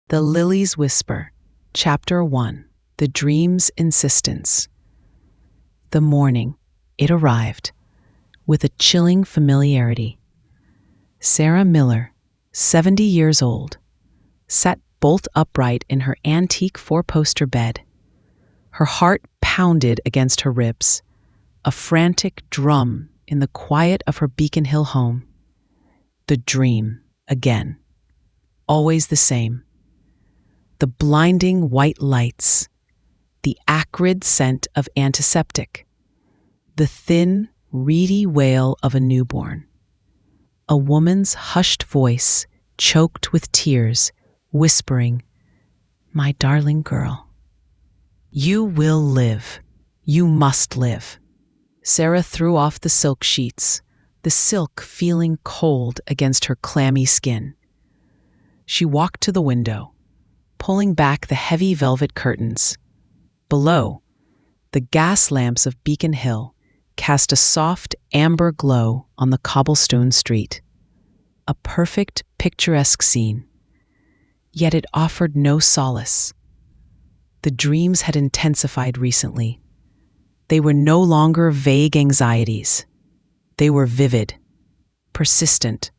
The Lily's Whisper, Chapter 1, The Dream's Insistence. The morning, it arrived, with a chilling familiarity. Sarah Miller, 70 years old, sat bolt upright in her antique four-poster bed. Her heart pounded against her ribs, a frantic drum in the quiet of her Beacon Hill home. The dream, again. Always the same. The blinding white lights, the acrid scent of antiseptic, the thin, reedy wail of a newborn. A woman's hushed voice, choked with tears, whispering, "My darling girl, you will live. You must live." Sarah threw off the silk sheets, the silk feeling cold against her clammy skin. She walked to the window, pulling back the heavy velvet curtains. Below, the gas lamps of Beacon Hill cast a soft amber glow on the cobblestone street. A perfect, picturesque scene. Yet it offered no solace. The dreams had intensified recently. They were no longer vague anxieties. They were vivid, persistent,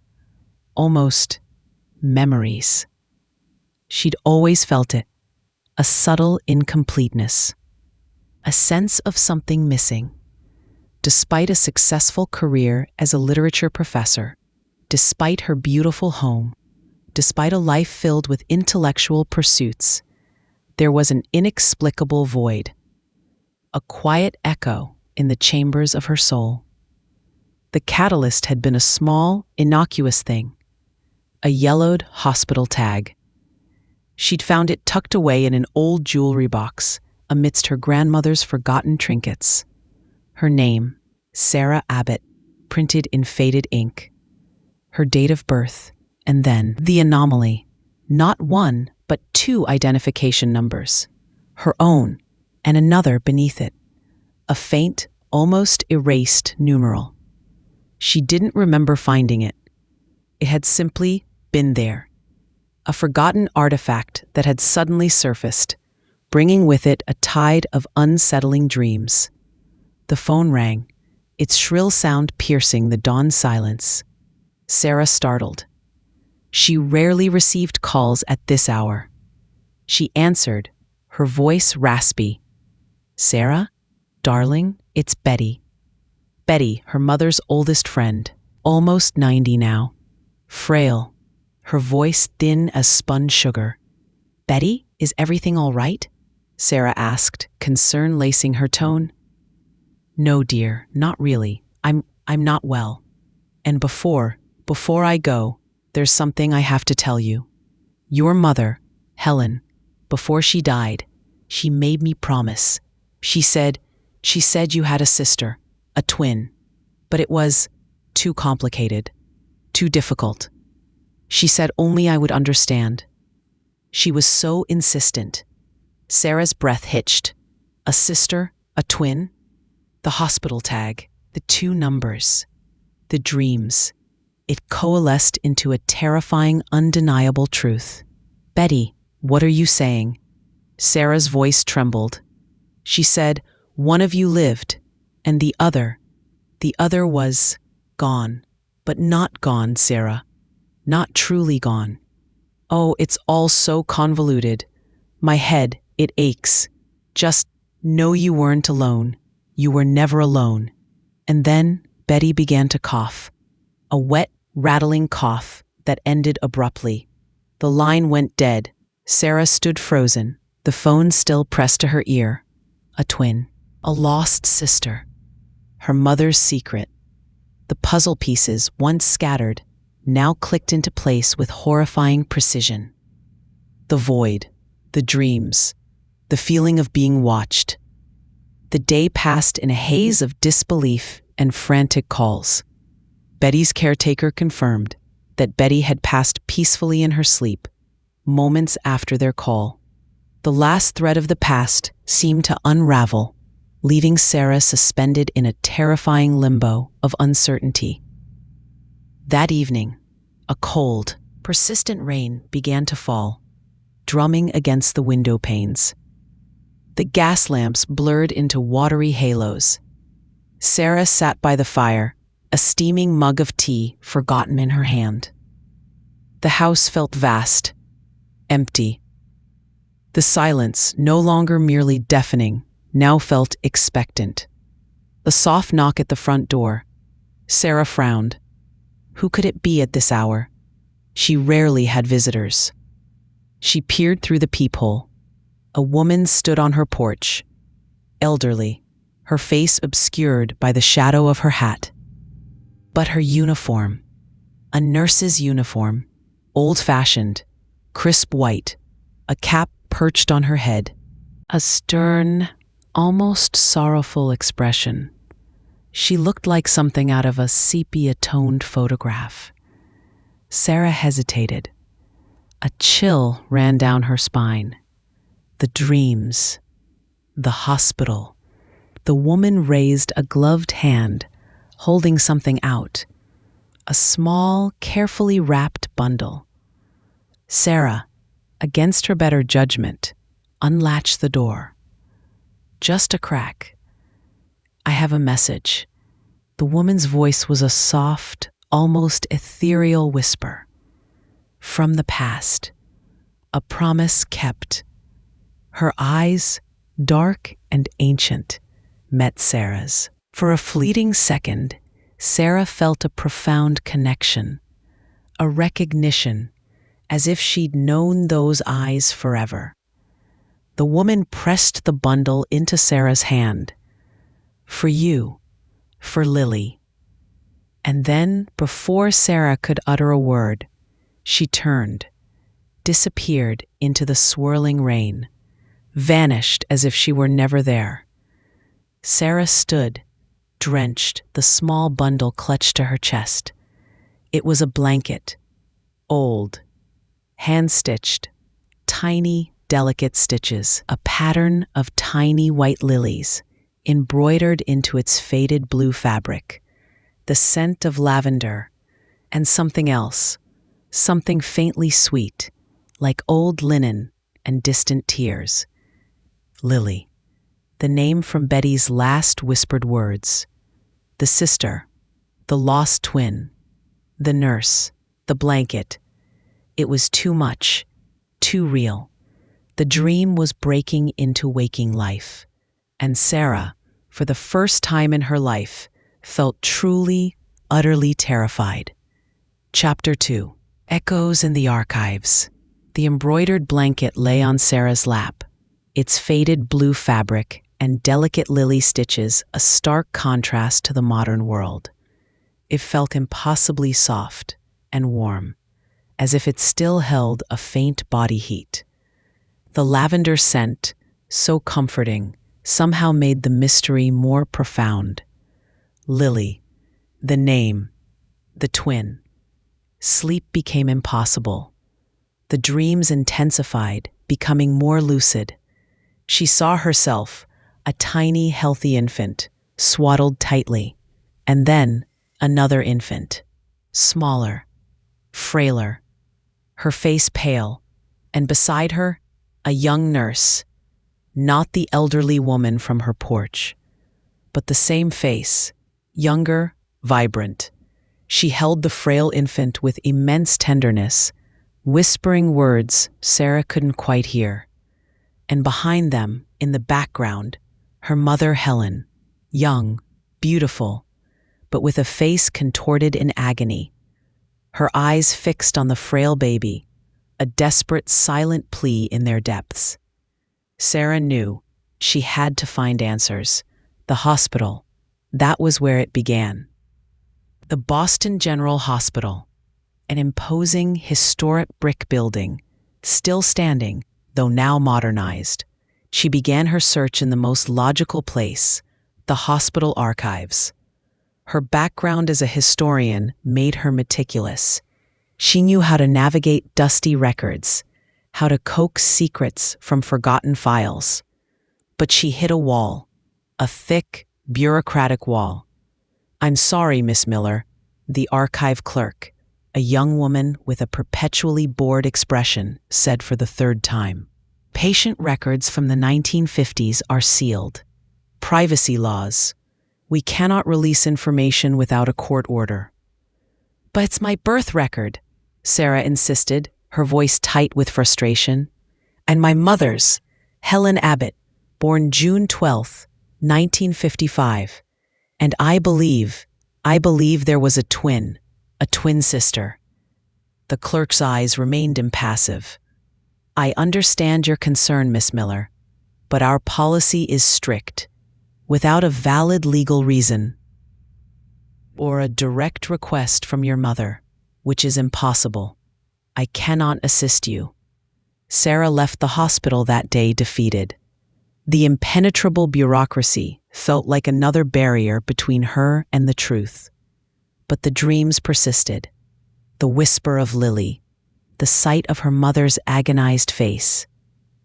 almost memories. She'd always felt it, a subtle incompleteness, a sense of something missing. Despite a successful career as a literature professor, despite her beautiful home, despite a life filled with intellectual pursuits, there was an inexplicable void, a quiet echo in the chambers of her soul. The catalyst had been a small, innocuous thing, a yellowed hospital tag. She'd found it tucked away in an old jewelry box amidst her grandmother's forgotten trinkets. Her name, Sarah Abbott, printed in faded ink. Her date of birth, and then the anomaly. Not one, but two identification numbers. Her own, and another beneath it. A faint, almost erased numeral. She didn't remember finding it. It had simply been there. A forgotten artifact that had suddenly surfaced, bringing with it a tide of unsettling dreams. The phone rang, its shrill sound piercing the dawn silence. Sarah startled. She rarely received calls at this hour. She answered, her voice raspy. "Sarah? Darling, it's Betty." Betty, her mother's oldest friend, almost 90 now. Frail, her voice thin as spun sugar. "Betty, is everything all right?" Sarah asked, concern lacing her tone. "No, dear, not really. I'm not well. And before I go, there's something I have to tell you. Your mother, Helen, before she died, she made me promise. She said you had a sister, a twin, but it was too complicated, too difficult. She said only I would understand. She was so insistent." Sarah's breath hitched. A sister, a twin? The hospital tag, the two numbers, the dreams. It coalesced into a terrifying, undeniable truth. "Betty, what are you saying?" Sarah's voice trembled. She said, "One of you lived, and the other was gone. But not gone, Sarah. Not truly gone. Oh, it's all so convoluted. My head, it aches. Just know you weren't alone. You were never alone." And then Betty began to cough. A wet, rattling cough that ended abruptly. The line went dead. Sarah stood frozen, the phone still pressed to her ear. A twin. A lost sister. Her mother's secret. The puzzle pieces, once scattered, now clicked into place with horrifying precision. The void, the dreams, the feeling of being watched. The day passed in a haze of disbelief and frantic calls. Betty's caretaker confirmed that Betty had passed peacefully in her sleep, moments after their call. The last thread of the past seemed to unravel, leaving Sarah suspended in a terrifying limbo of uncertainty. That evening, a cold, persistent rain began to fall, drumming against the window panes. The gas lamps blurred into watery halos. Sarah sat by the fire, a steaming mug of tea forgotten in her hand. The house felt vast, empty. The silence, no longer merely deafening, now felt expectant. A soft knock at the front door. Sarah frowned. Who could it be at this hour? She rarely had visitors. She peered through the peephole. A woman stood on her porch, elderly, her face obscured by the shadow of her hat. But her uniform, a nurse's uniform, old-fashioned, crisp white, a cap perched on her head, a stern, almost sorrowful expression. She looked like something out of a sepia-toned photograph. Sarah hesitated. A chill ran down her spine. The dreams, the hospital. The woman raised a gloved hand, holding something out. A small, carefully wrapped bundle. Sarah, against her better judgment, unlatched the door. Just a crack. I have a message. The woman's voice was a soft, almost ethereal whisper. From the past. A promise kept. Her eyes, dark and ancient, met Sarah's. For a fleeting second, Sarah felt a profound connection, a recognition, as if she'd known those eyes forever. The woman pressed the bundle into Sarah's hand. For you, for Lily. And then, before Sarah could utter a word, she turned, disappeared into the swirling rain, vanished as if she were never there. Sarah stood, drenched, the small bundle clutched to her chest. It was a blanket, old, hand-stitched, tiny, delicate stitches, a pattern of tiny white lilies, embroidered into its faded blue fabric, the scent of lavender, and something else, something faintly sweet, like old linen and distant tears. Lily, the name from Betty's last whispered words. The sister, the lost twin, the nurse, the blanket. It was too much, too real. The dream was breaking into waking life. And Sarah, for the first time in her life, felt truly, utterly terrified. Chapter 2. Echoes in the Archives. The embroidered blanket lay on Sarah's lap, its faded blue fabric and delicate lily stitches a stark contrast to the modern world. It felt impossibly soft and warm, as if it still held a faint body heat. The lavender scent, so comforting, somehow made the mystery more profound. Lily, the name, the twin. Sleep became impossible. The dreams intensified, becoming more lucid. She saw herself, a tiny, healthy infant, swaddled tightly, and then another infant, smaller, frailer, her face pale, and beside her, a young nurse, not the elderly woman from her porch, but the same face, younger, vibrant. She held the frail infant with immense tenderness, whispering words Sarah couldn't quite hear. And behind them, in the background, her mother Helen, young, beautiful, but with a face contorted in agony. Her eyes fixed on the frail baby, a desperate, silent plea in their depths. Sarah knew she had to find answers. The hospital, that was where it began. The Boston General Hospital, an imposing, historic brick building, still standing, though now modernized. She began her search in the most logical place, the hospital archives. Her background as a historian made her meticulous. She knew how to navigate dusty records, how to coax secrets from forgotten files. But she hit a wall, a thick, bureaucratic wall. "I'm sorry, Miss Miller," the archive clerk, a young woman with a perpetually bored expression said for the third time. Patient records from the 1950s are sealed. Privacy laws. We cannot release information without a court order. But it's my birth record, Sarah insisted, her voice tight with frustration. And my mother's, Helen Abbott, born June 12, 1955. And I believe there was a twin sister. The clerk's eyes remained impassive. I understand your concern, Miss Miller, but our policy is strict. Without a valid legal reason or a direct request from your mother, which is impossible, I cannot assist you. Sarah left the hospital that day defeated. The impenetrable bureaucracy felt like another barrier between her and the truth. But the dreams persisted. The whisper of Lily, the sight of her mother's agonized face.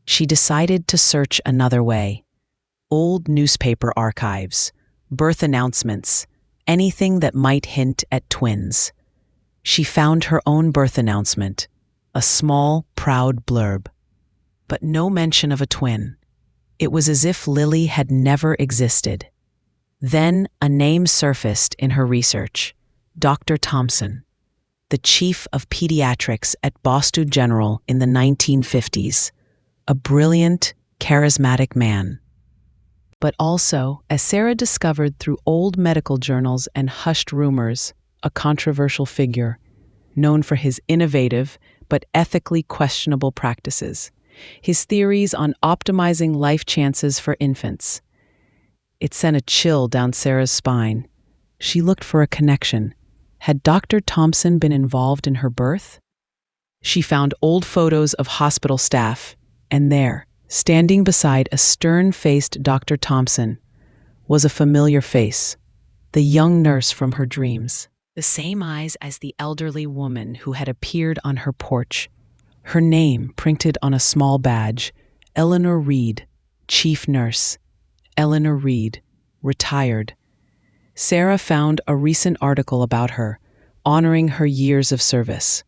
She decided to search another way. Old newspaper archives, birth announcements, anything that might hint at twins. She found her own birth announcement, a small, proud blurb. But no mention of a twin. It was as if Lily had never existed. Then a name surfaced in her research, Dr. Thompson, the chief of pediatrics at Boston General in the 1950s, a brilliant, charismatic man. But also, as Sarah discovered through old medical journals and hushed rumors, a controversial figure, known for his innovative but ethically questionable practices, his theories on optimizing life chances for infants. It sent a chill down Sarah's spine. She looked for a connection. Had Dr. Thompson been involved in her birth? She found old photos of hospital staff, and there, standing beside a stern-faced Dr. Thompson, was a familiar face, the young nurse from her dreams. The same eyes as the elderly woman who had appeared on her porch. Her name printed on a small badge, Eleanor Reed, chief nurse. Eleanor Reed, retired. Sarah found a recent article about her, honoring her years of service.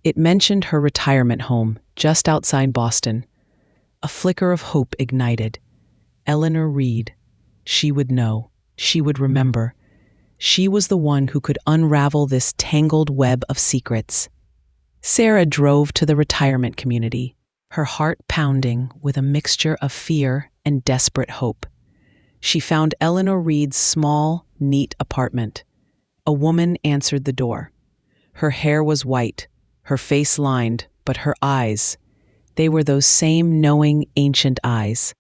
It mentioned her retirement home just outside Boston. A flicker of hope ignited. Eleanor Reed. She would know. She would remember. She was the one who could unravel this tangled web of secrets. Sarah drove to the retirement community, her heart pounding with a mixture of fear and desperate hope. She found Eleanor Reed's small, neat apartment. A woman answered the door. Her hair was white, her face lined, but her eyes, they were those same knowing, ancient eyes.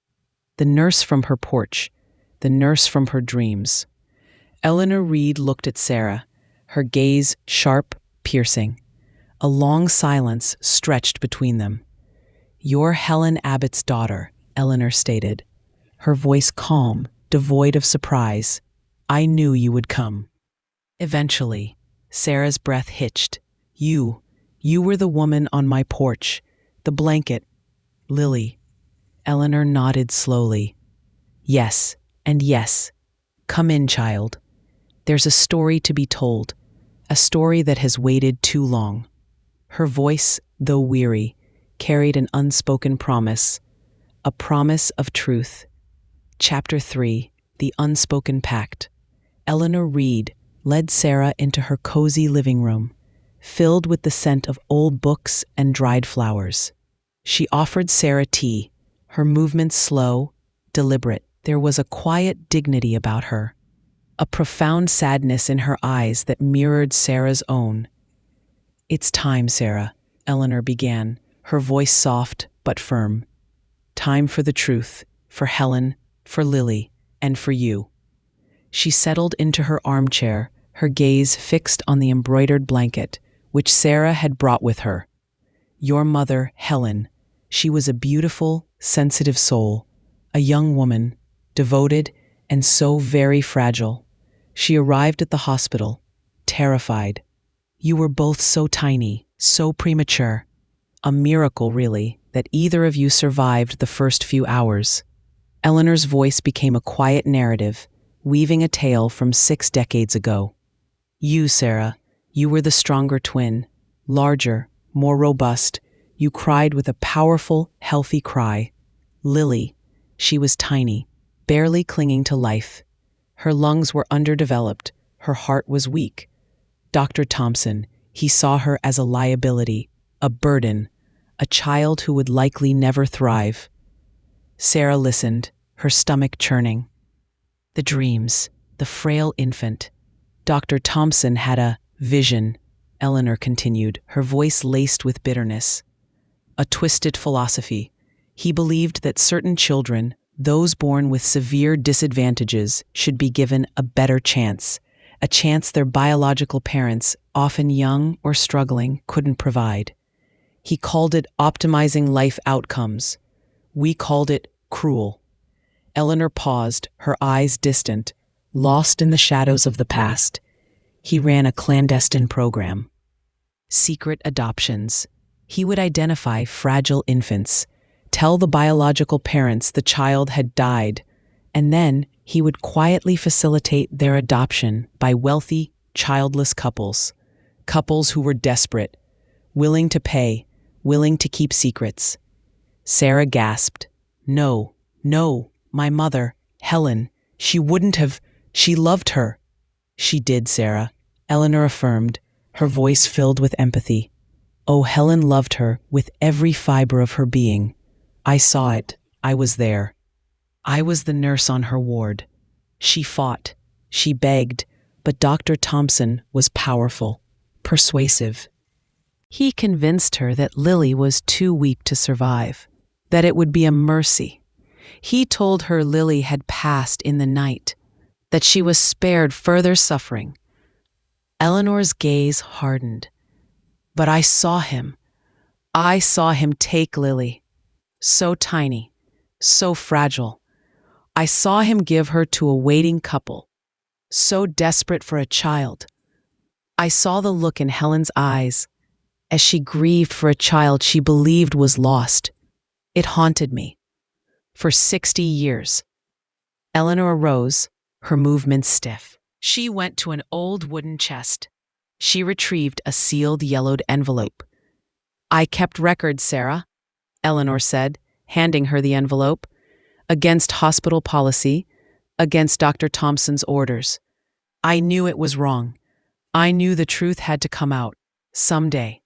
The nurse from her porch, the nurse from her dreams. Eleanor Reed looked at Sarah, her gaze sharp, piercing. A long silence stretched between them. "You're Helen Abbott's daughter," Eleanor stated, her voice calm, devoid of surprise. "I knew you would come." Eventually, Sarah's breath hitched. You were the woman on my porch. The blanket. Lily." Eleanor nodded slowly. "Yes, and yes. Come in, child. There's a story to be told, a story that has waited too long." Her voice, though weary, carried an unspoken promise, a promise of truth. Chapter 3, The Unspoken Pact. Eleanor Reed led Sarah into her cozy living room, filled with the scent of old books and dried flowers. She offered Sarah tea, her movements slow, deliberate. There was a quiet dignity about her, a profound sadness in her eyes that mirrored Sarah's own. "It's time, Sarah," Eleanor began, her voice soft but firm. "Time for the truth, for Helen, for Lily, and for you." She settled into her armchair, her gaze fixed on the embroidered blanket, which Sarah had brought with her. "Your mother, Helen, she was a beautiful, sensitive soul, a young woman, devoted and so very fragile. She arrived at the hospital, terrified. You were both so tiny, so premature. A miracle, really, that either of you survived the first few hours." Eleanor's voice became a quiet narrative, weaving a tale from 6 decades ago. "You, Sarah, You were the stronger twin, larger, more robust. You cried with a powerful, healthy cry. Lily, she was tiny, barely clinging to life. Her lungs were underdeveloped, her heart was weak. Dr. Thompson, he saw her as a liability, a burden, a child who would likely never thrive. Sarah listened, her stomach churning. The dreams, the frail infant. Dr. Thompson had a vision, Eleanor continued, her voice laced with bitterness. A twisted philosophy. He believed that certain children, those born with severe disadvantages, should be given a better chance, a chance their biological parents, often young or struggling, couldn't provide. He called it optimizing life outcomes. We called it cruel. Eleanor paused, her eyes distant, lost in the shadows of the past. He ran a clandestine program. Secret adoptions. He would identify fragile infants, tell the biological parents the child had died, and then he would quietly facilitate their adoption by wealthy, childless couples who were desperate, willing to pay, willing to keep secrets. Sarah gasped. No, no, my mother, Helen, she wouldn't have, she loved her. She did, Sarah, Eleanor affirmed, her voice filled with empathy. Oh, Helen loved her with every fiber of her being. I saw it. I was there. I was the nurse on her ward. She fought. She begged. But Dr. Thompson was powerful, persuasive. He convinced her that Lily was too weak to survive, that it would be a mercy. He told her Lily had passed in the night, that she was spared further suffering. Eleanor's gaze hardened. But I saw him. I saw him take Lily. So tiny, so fragile. I saw him give her to a waiting couple, so desperate for a child. I saw the look in Helen's eyes as she grieved for a child she believed was lost. It haunted me. For 60 years. Eleanor rose, her movements stiff. She went to an old wooden chest. She retrieved a sealed yellowed envelope. I kept records, Sarah, Eleanor said, handing her the envelope. Against hospital policy, against Dr. Thompson's orders. I knew it was wrong. I knew the truth had to come out, someday.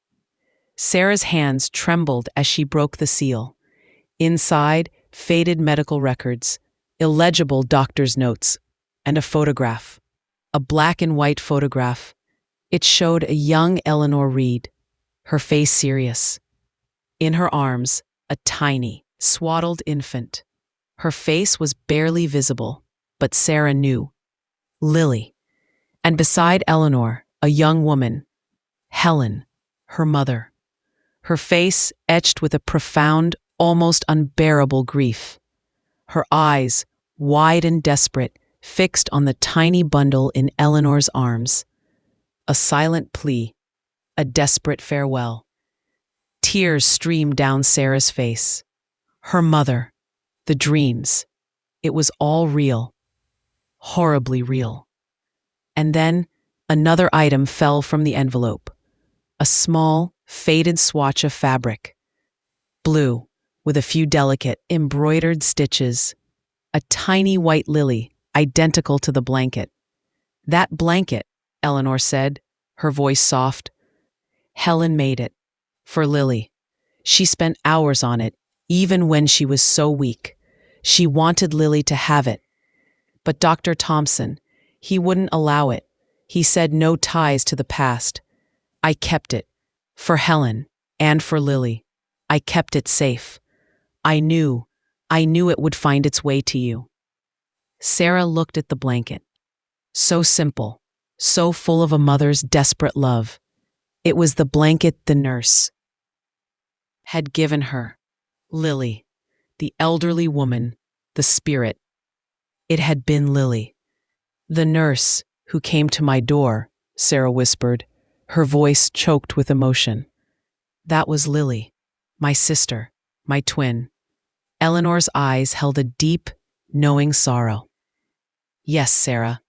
Sarah's hands trembled as she broke the seal. Inside, faded medical records, illegible doctor's notes, and a photograph. A black and white photograph. It showed a young Eleanor Reed, her face serious. In her arms, a tiny, swaddled infant. Her face was barely visible, but Sarah knew. Lily. And beside Eleanor, a young woman. Helen, her mother. Her face etched with a profound, almost unbearable grief. Her eyes, wide and desperate, fixed on the tiny bundle in Eleanor's arms. A silent plea, a desperate farewell. Tears streamed down Sarah's face. Her mother, the dreams. It was all real. Horribly real. And then another item fell from the envelope. A small, faded swatch of fabric. Blue, with a few delicate, embroidered stitches. A tiny white lily, identical to the blanket. That blanket, Eleanor said, her voice soft. Helen made it. For Lily. She spent hours on it, even when she was so weak. She wanted Lily to have it. But Dr. Thompson, he wouldn't allow it. He said no ties to the past. I kept it. For Helen, and for Lily. I kept it safe. I knew it would find its way to you. Sarah looked at the blanket. So simple, so full of a mother's desperate love. It was the blanket the nurse had given her. Lily, the elderly woman, the spirit. It had been Lily. The nurse who came to my door, Sarah whispered, her voice choked with emotion. That was Lily, my sister, my twin. Eleanor's eyes held a deep, knowing sorrow. Yes, Sarah,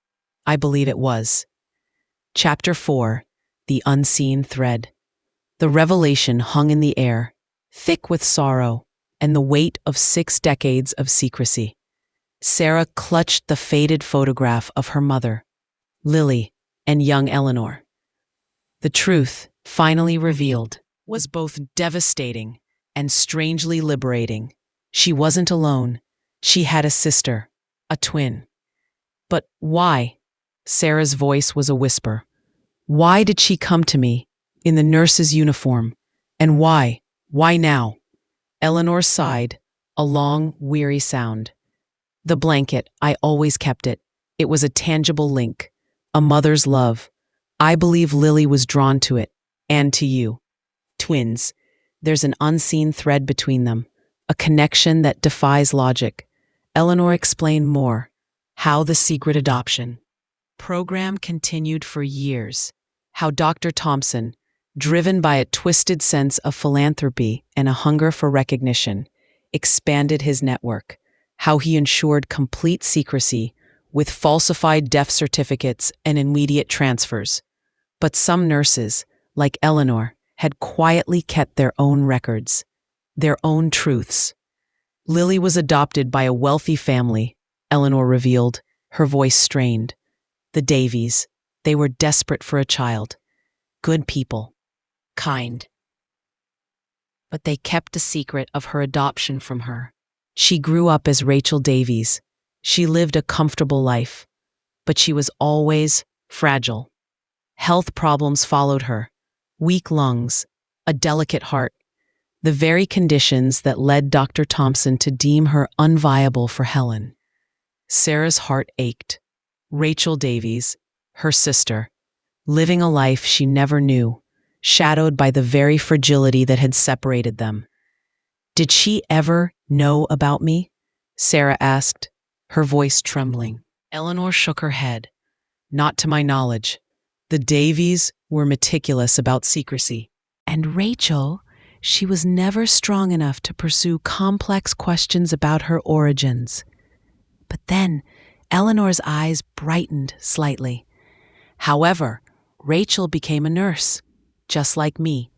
I believe it was. Chapter 4. the unseen thread. The revelation hung in the air, thick with sorrow and the weight of 6 decades of secrecy. Sarah clutched the faded photograph of her mother, Lily, and young Eleanor. The truth, finally revealed, was both devastating and strangely liberating. She wasn't alone. She had a sister, a twin. But why? Sarah's voice was a whisper. Why did she come to me, in the nurse's uniform? And why? Why now? Eleanor sighed, a long, weary sound. The blanket, I always kept it. It was a tangible link, a mother's love. I believe Lily was drawn to it, and to you. Twins. There's an unseen thread between them, a connection that defies logic. Eleanor explained more. How the secret adoption program continued for years. How Dr. Thompson, driven by a twisted sense of philanthropy and a hunger for recognition, expanded his network. How he ensured complete secrecy with falsified death certificates and immediate transfers. But some nurses, like Eleanor, had quietly kept their own records, their own truths. Lily was adopted by a wealthy family, Eleanor revealed, her voice strained. The Davies, they were desperate for a child. Good people. Kind. But they kept a secret of her adoption from her. She grew up as Rachel Davies. She lived a comfortable life, but she was always fragile. Health problems followed her. Weak lungs, a delicate heart, the very conditions that led Dr. Thompson to deem her unviable for Helen. Sarah's heart ached. Rachel Davies, her sister, living a life she never knew, shadowed by the very fragility that had separated them. Did she ever know about me? Sarah asked, her voice trembling. Eleanor shook her head. Not to my knowledge. The Davies were meticulous about secrecy. And Rachel, she was never strong enough to pursue complex questions about her origins. But then, Eleanor's eyes brightened slightly. However, Rachel became a nurse, just like me.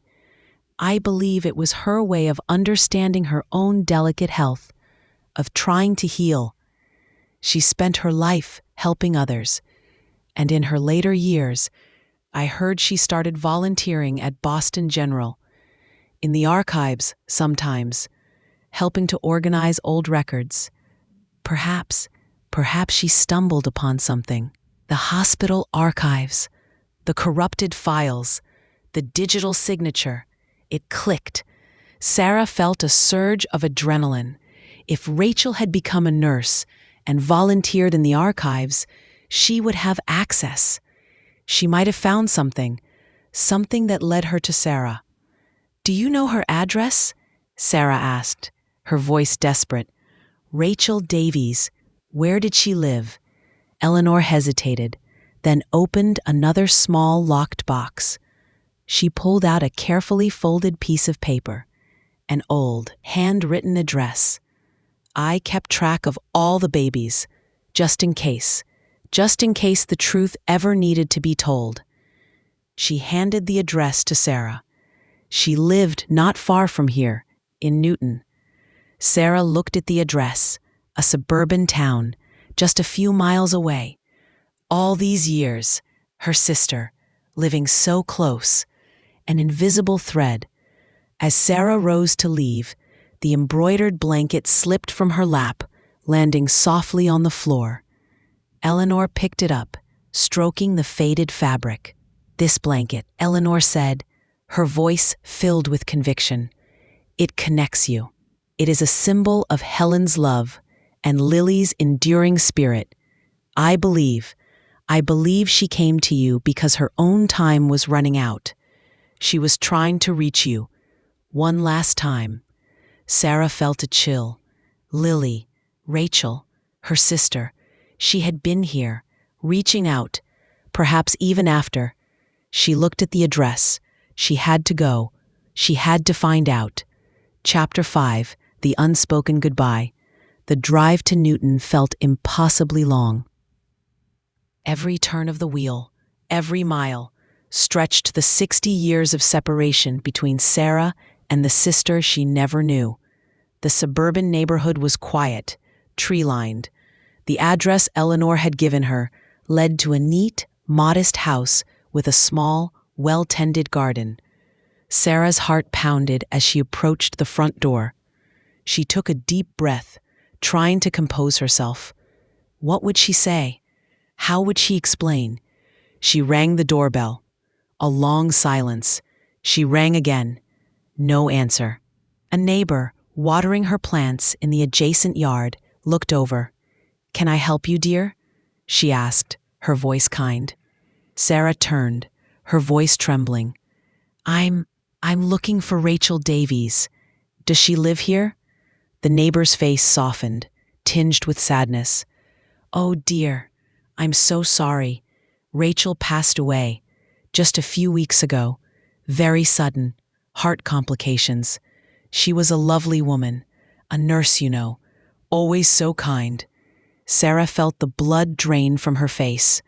I believe it was her way of understanding her own delicate health, of trying to heal. She spent her life helping others, and in her later years, I heard she started volunteering at Boston General, in the archives sometimes, helping to organize old records. Perhaps she stumbled upon something. The hospital archives, the corrupted files, the digital signature. It clicked. Sarah felt a surge of adrenaline. If Rachel had become a nurse and volunteered in the archives, she would have access. She might have found something that led her to Sarah. Do you know her address? Sarah asked, her voice desperate. Rachel Davies. Where did she live? Eleanor hesitated, then opened another small locked box. She pulled out a carefully folded piece of paper, an old, handwritten address. I kept track of all the babies, just in case the truth ever needed to be told. She handed the address to Sarah. She lived not far from here, in Newton. Sarah looked at the address, a suburban town, just a few miles away. All these years, her sister, living so close, an invisible thread. As Sarah rose to leave, the embroidered blanket slipped from her lap, landing softly on the floor. Eleanor picked it up, stroking the faded fabric. This blanket, Eleanor said, her voice filled with conviction. It connects you. It is a symbol of Helen's love and Lily's enduring spirit. I believe she came to you because her own time was running out. She was trying to reach you. One last time. Sarah felt a chill. Lily, Rachel, her sister, she had been here, reaching out, perhaps even after. She looked at the address. She had to go. She had to find out. Chapter 5, The Unspoken Goodbye. The drive to Newton felt impossibly long. Every turn of the wheel, every mile, stretched the 60 years of separation between Sarah and the sister she never knew. The suburban neighborhood was quiet, tree-lined. The address Eleanor had given her led to a neat, modest house with a small, well-tended garden. Sarah's heart pounded as she approached the front door. She took a deep breath, trying to compose herself. What would she say? How would she explain? She rang the doorbell. A long silence. She rang again. No answer. A neighbor, watering her plants in the adjacent yard, looked over. "Can I help you, dear?" she asked, her voice kind. Sarah turned, her voice trembling. I'm looking for Rachel Davies. Does she live here?" The neighbor's face softened, tinged with sadness. "Oh dear, I'm so sorry. Rachel passed away just a few weeks ago. Very sudden, heart complications. She was a lovely woman, a nurse, you know, always so kind." Sarah felt the blood drain from her face.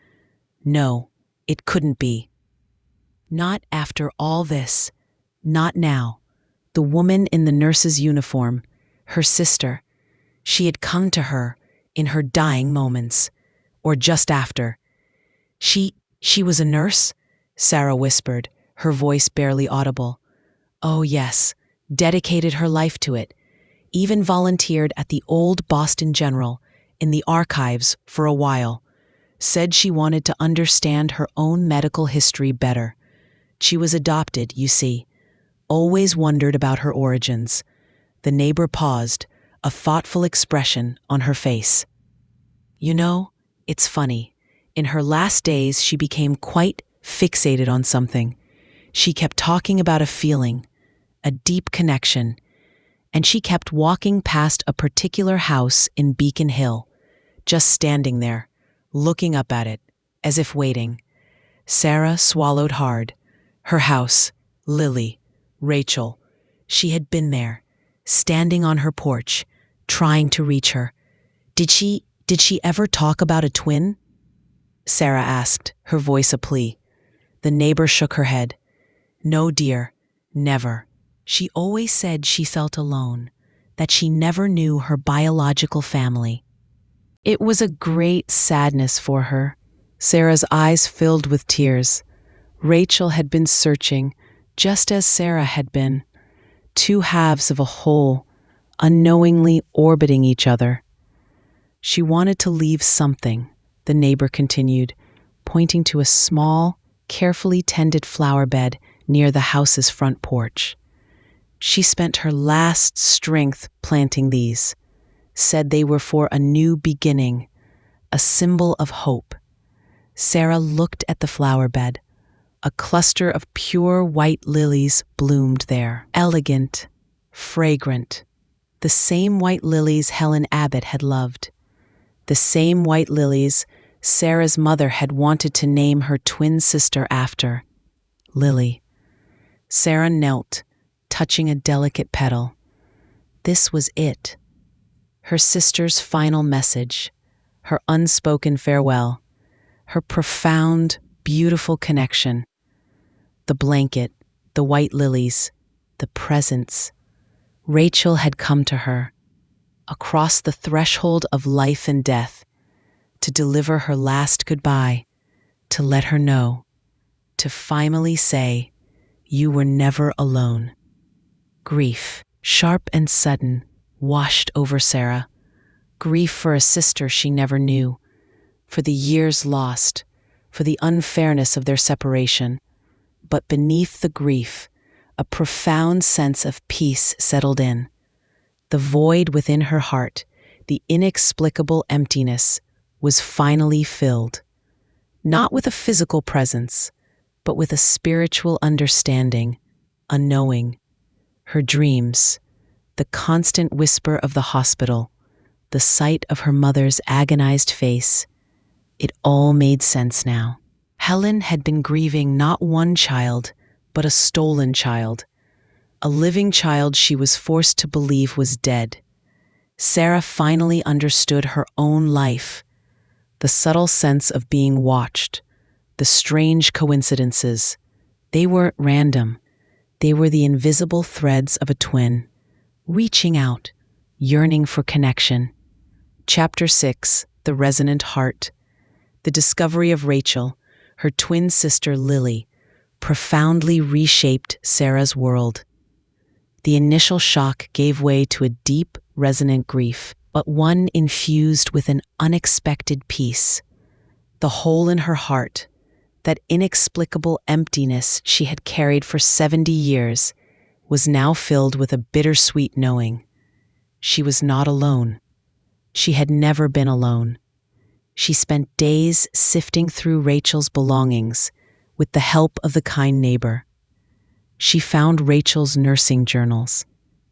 No, it couldn't be. Not after all this. Not now. The woman in the nurse's uniform, her sister, she had come to her in her dying moments, or just after. She was a nurse? Sarah whispered, her voice barely audible. Oh yes, dedicated her life to it. Even volunteered at the old Boston General in the archives for a while. Said she wanted to understand her own medical history better. She was adopted, you see. Always wondered about her origins. The neighbor paused, a thoughtful expression on her face. You know, it's funny. In her last days, she became quite fixated on something. She kept talking about a feeling, a deep connection, and she kept walking past a particular house in Beacon Hill, just standing there, looking up at it, as if waiting. Sarah swallowed hard. Her house, Lily, Rachel. She had been there, standing on her porch, trying to reach her. Did she ever talk about a twin? Sarah asked, her voice a plea. The neighbor shook her head. No, dear, never. She always said she felt alone, that she never knew her biological family. It was a great sadness for her. Sarah's eyes filled with tears. Rachel had been searching, just as Sarah had been. Two halves of a whole, unknowingly orbiting each other. She wanted to leave something, the neighbor continued, pointing to a small, carefully tended flower bed near the house's front porch. She spent her last strength planting these, said they were for a new beginning, a symbol of hope. Sarah looked at the flower bed. A cluster of pure white lilies bloomed there, elegant, fragrant, the same white lilies Helen Abbott had loved, the same white lilies Sarah's mother had wanted to name her twin sister after, Lily. Sarah knelt, touching a delicate petal. This was it. Her sister's final message, her unspoken farewell, her profound, beautiful connection. The blanket, the white lilies, the presents. Rachel had come to her, across the threshold of life and death, to deliver her last goodbye, to let her know, to finally say, you were never alone. Grief, sharp and sudden, washed over Sarah. Grief for a sister she never knew, for the years lost, for the unfairness of their separation. But beneath the grief, a profound sense of peace settled in. The void within her heart, the inexplicable emptiness, was finally filled. Not with a physical presence, but with a spiritual understanding, a knowing. Her dreams, the constant whisper of the hospital, the sight of her mother's agonized face, it all made sense now. Helen had been grieving not one child, but a stolen child, a living child she was forced to believe was dead. Sarah finally understood her own life, the subtle sense of being watched, the strange coincidences. They weren't random. They were the invisible threads of a twin, reaching out, yearning for connection. Chapter 6: The Resonant Heart. The discovery of Rachel, her twin sister Lily, profoundly reshaped Sarah's world. The initial shock gave way to a deep, resonant grief, but one infused with an unexpected peace. The hole in her heart, that inexplicable emptiness she had carried for 70 years, was now filled with a bittersweet knowing. She was not alone. She had never been alone. She spent days sifting through Rachel's belongings with the help of the kind neighbor. She found Rachel's nursing journals,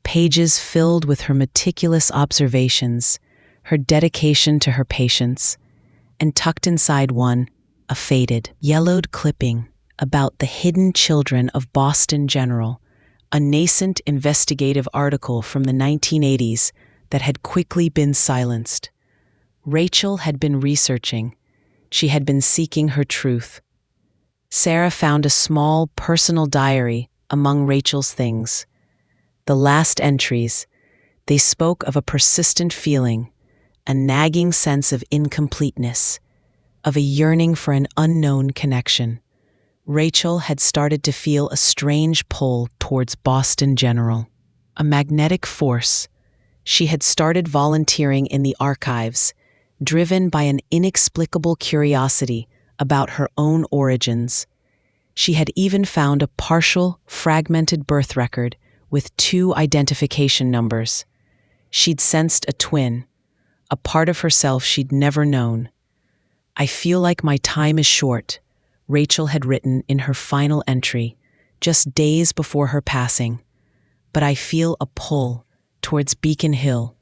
pages filled with her meticulous observations, her dedication to her patients, and tucked inside one, a faded, yellowed clipping about the hidden children of Boston General, a nascent investigative article from the 1980s that had quickly been silenced. Rachel had been researching. She had been seeking her truth. Sarah found a small personal diary among Rachel's things. The last entries, they spoke of a persistent feeling, a nagging sense of incompleteness, of a yearning for an unknown connection. Rachel had started to feel a strange pull towards Boston General, a magnetic force. She had started volunteering in the archives, driven by an inexplicable curiosity about her own origins. She had even found a partial, fragmented birth record with 2 identification numbers. She'd sensed a twin, a part of herself she'd never known. "I feel like my time is short," Rachel had written in her final entry, just days before her passing. "But I feel a pull towards Beacon Hill,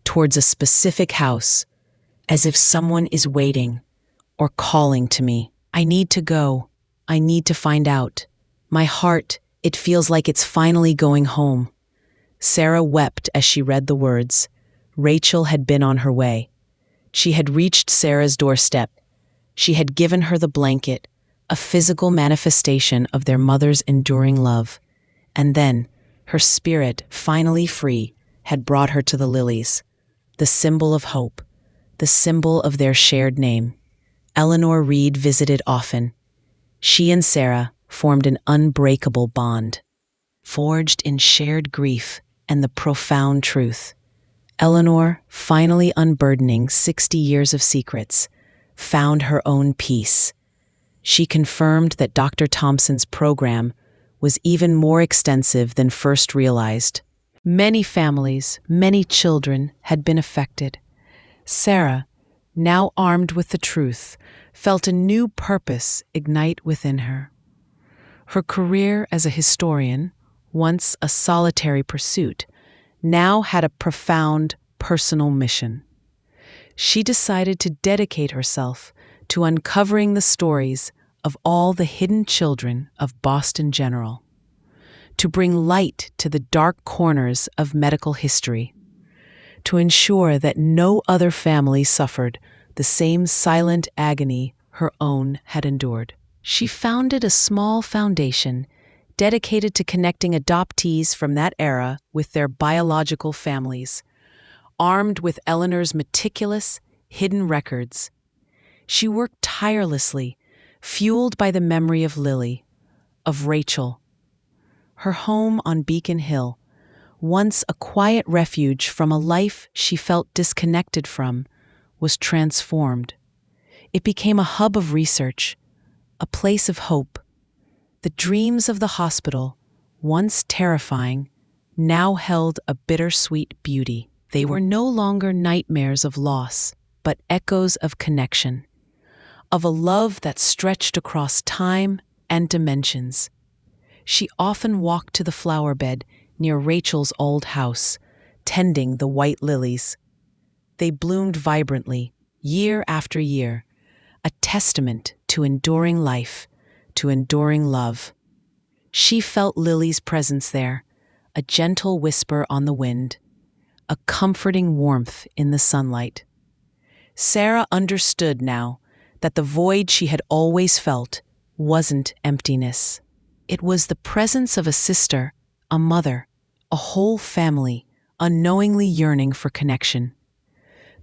towards a specific house, as if someone is waiting or calling to me. I need to go. I need to find out. My heart, it feels like it's finally going home." Sarah wept as she read the words. Rachel had been on her way. She had reached Sarah's doorstep. She had given her the blanket, a physical manifestation of their mother's enduring love. And then, her spirit, finally free, had brought her to the lilies, the symbol of hope, the symbol of their shared name. Eleanor Reed visited often. She and Sarah formed an unbreakable bond, forged in shared grief and the profound truth. Eleanor, finally unburdening 60 years of secrets, found her own peace. She confirmed that Dr. Thompson's program was even more extensive than first realized. Many families, many children had been affected. Sarah, now armed with the truth, felt a new purpose ignite within her. Her career as a historian, once a solitary pursuit, now had a profound personal mission. She decided to dedicate herself to uncovering the stories of all the hidden children of Boston General, to bring light to the dark corners of medical history, to ensure that no other family suffered the same silent agony her own had endured. She founded a small foundation dedicated to connecting adoptees from that era with their biological families. Armed with Eleanor's meticulous, hidden records, she worked tirelessly, fueled by the memory of Lily, of Rachel. Her home on Beacon Hill, once a quiet refuge from a life she felt disconnected from, was transformed. It became a hub of research, a place of hope. The dreams of the hospital, once terrifying, now held a bittersweet beauty. They were no longer nightmares of loss, but echoes of connection, of a love that stretched across time and dimensions. She often walked to the flower bed near Rachel's old house, tending the white lilies. They bloomed vibrantly, year after year, a testament to enduring life, to enduring love. She felt Lily's presence there, a gentle whisper on the wind, a comforting warmth in the sunlight. Sarah understood now that the void she had always felt wasn't emptiness. It was the presence of a sister, a mother, a whole family, unknowingly yearning for connection.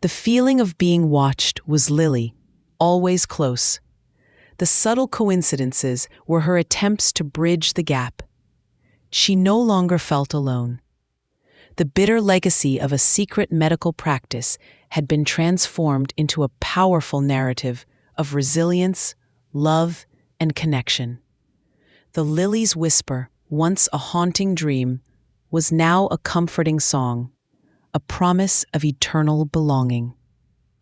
The feeling of being watched was Lily, always close. The subtle coincidences were her attempts to bridge the gap. She no longer felt alone. The bitter legacy of a secret medical practice had been transformed into a powerful narrative of resilience, love, and connection. The Lily's whisper, once a haunting dream, was now a comforting song, a promise of eternal belonging.